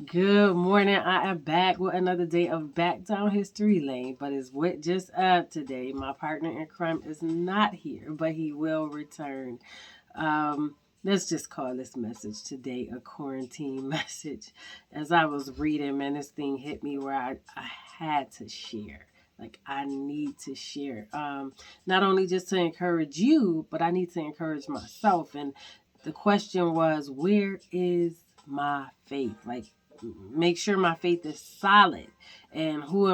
Good morning. I am back with another day of Back Down History Lane, but it's with just today. My partner in crime is not here, but he will return. Let's just call this message today a quarantine message. As I was reading, man, this thing hit me where I had to share. Like I need to share. Not only just to encourage you, but I need to encourage myself. And the question was, where is my faith? Like make sure my faith is solid, and who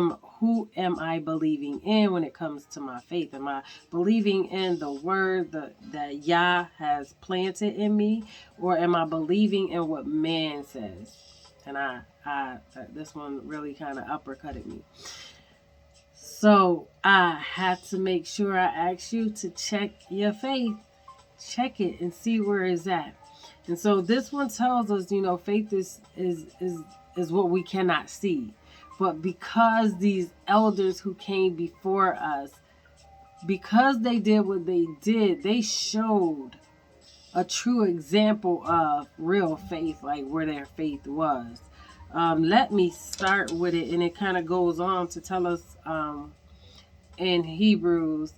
am I believing in when it comes to my faith? Am I believing in the word that Yah has planted in me, or am I believing in what man says? And I this one really kind of uppercutted me. So I had to make sure I ask you to check your faith, check it and see where it's at. And so this one tells us, faith is what we cannot see. But because these elders who came before us, because they did what they did, they showed a true example of real faith, like where their faith was. Let me start with it, and it kind of goes on to tell us in Hebrews.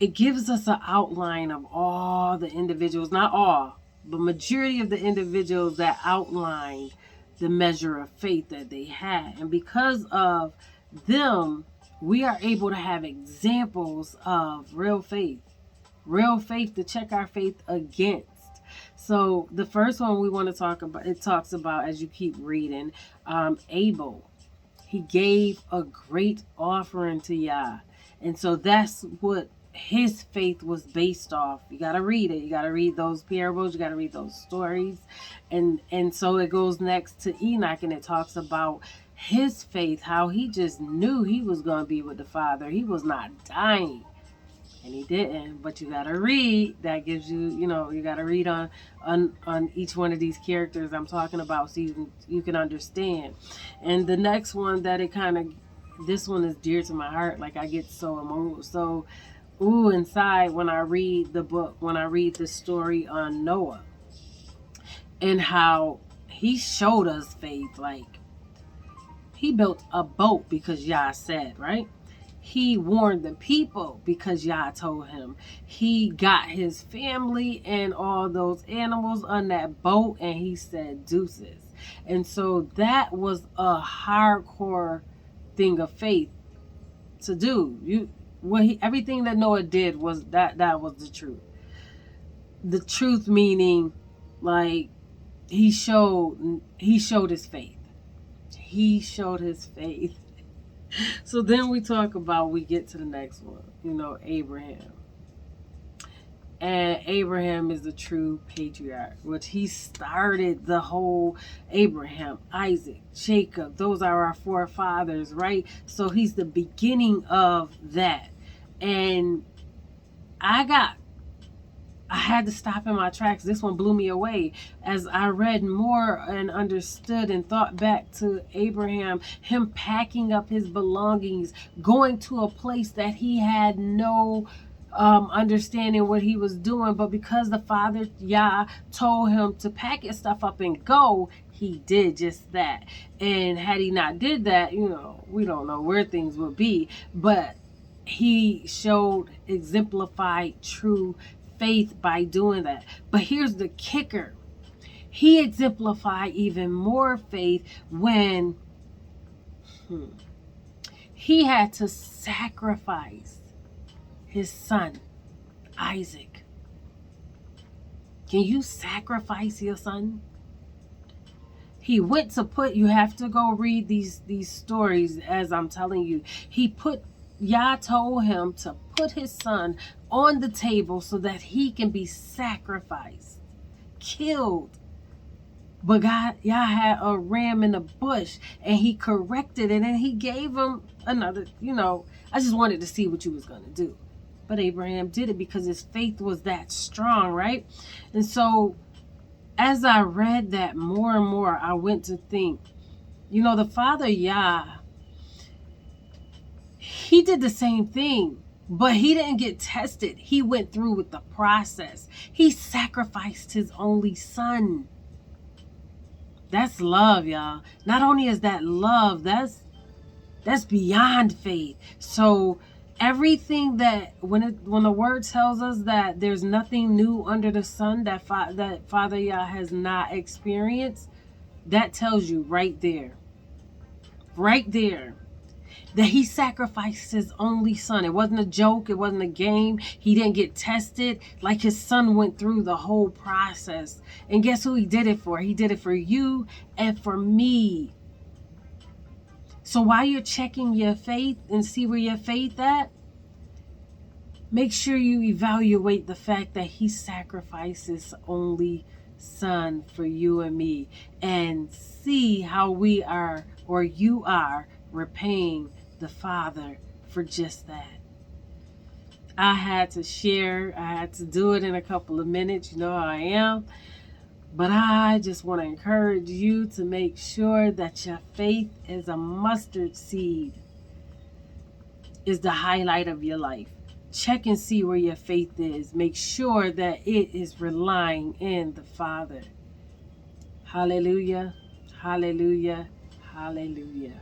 It gives us an outline of all the individuals, not all, but majority of the individuals that outlined the measure of faith that they had. And because of them, we are able to have examples of real faith to check our faith against. So the first one we want to talk about, it talks about, as you keep reading, Abel. He gave a great offering to Yah. And so that's what his faith was based off. You got to read it. You got to read those parables. You got to read those stories. And so it goes next to Enoch, and it talks about his faith, how he just knew he was going to be with the Father. He was not dying. And he didn't, but you gotta read. That gives you, you gotta read on each one of these characters I'm talking about, so you can understand. And the next one that it kind of, this one is dear to my heart. Like I get so emotional, so inside when I read the book, when I read the story on Noah and how he showed us faith. Like he built a boat because Yah said, right? He warned the people because Yah told him. He got his family and all those animals on that boat, and he said deuces. And so that was a hardcore thing of faith to do. Everything that Noah did was that was the truth. The truth meaning, like he showed his faith. He showed his faith. So then we get to the next one, Abraham. And Abraham is the true patriarch, which he started the whole Abraham, Isaac, Jacob. Those are our forefathers, right? So he's the beginning of that. And I had to stop in my tracks. This one blew me away as I read more and understood and thought back to Abraham, him packing up his belongings, going to a place that he had no understanding what he was doing. But because the Father, Yah, told him to pack his stuff up and go, he did just that. And had he not did that, we don't know where things would be. But he exemplified true faith by doing that. But here's the kicker. He exemplified even more faith when he had to sacrifice his son, Isaac. Can you sacrifice your son? He went to you have to go read these stories as I'm telling you. Yah told him to put his son on the table so that he can be sacrificed, killed. But Yah had a ram in the bush, and he corrected it, and he gave him another, I just wanted to see what you was going to do. But Abraham did it because his faith was that strong, right? And so as I read that more and more, I went to think, the Father Yah, he did the same thing, but he didn't get tested. He went through with the process. He sacrificed his only son. That's love, y'all. Not only is that love, that's beyond faith. So everything that when the word tells us that there's nothing new under the sun that Father Yah has not experienced, that tells you right there, that he sacrificed his only son. It wasn't a joke. It wasn't a game. He didn't get tested. Like, his son went through the whole process. And guess who he did it for? He did it for you and for me. So while you're checking your faith and see where your faith at, make sure you evaluate the fact that he sacrificed his only son for you and me, and see how we are, or you are, repaying the Father for just that. I had to share. I had to do it in a couple of minutes. You know how I am. But I just want to encourage you to make sure that your faith is a mustard seed, is the highlight of your life. Check and see where your faith is. Make sure that it is relying in the Father. Hallelujah, hallelujah, hallelujah.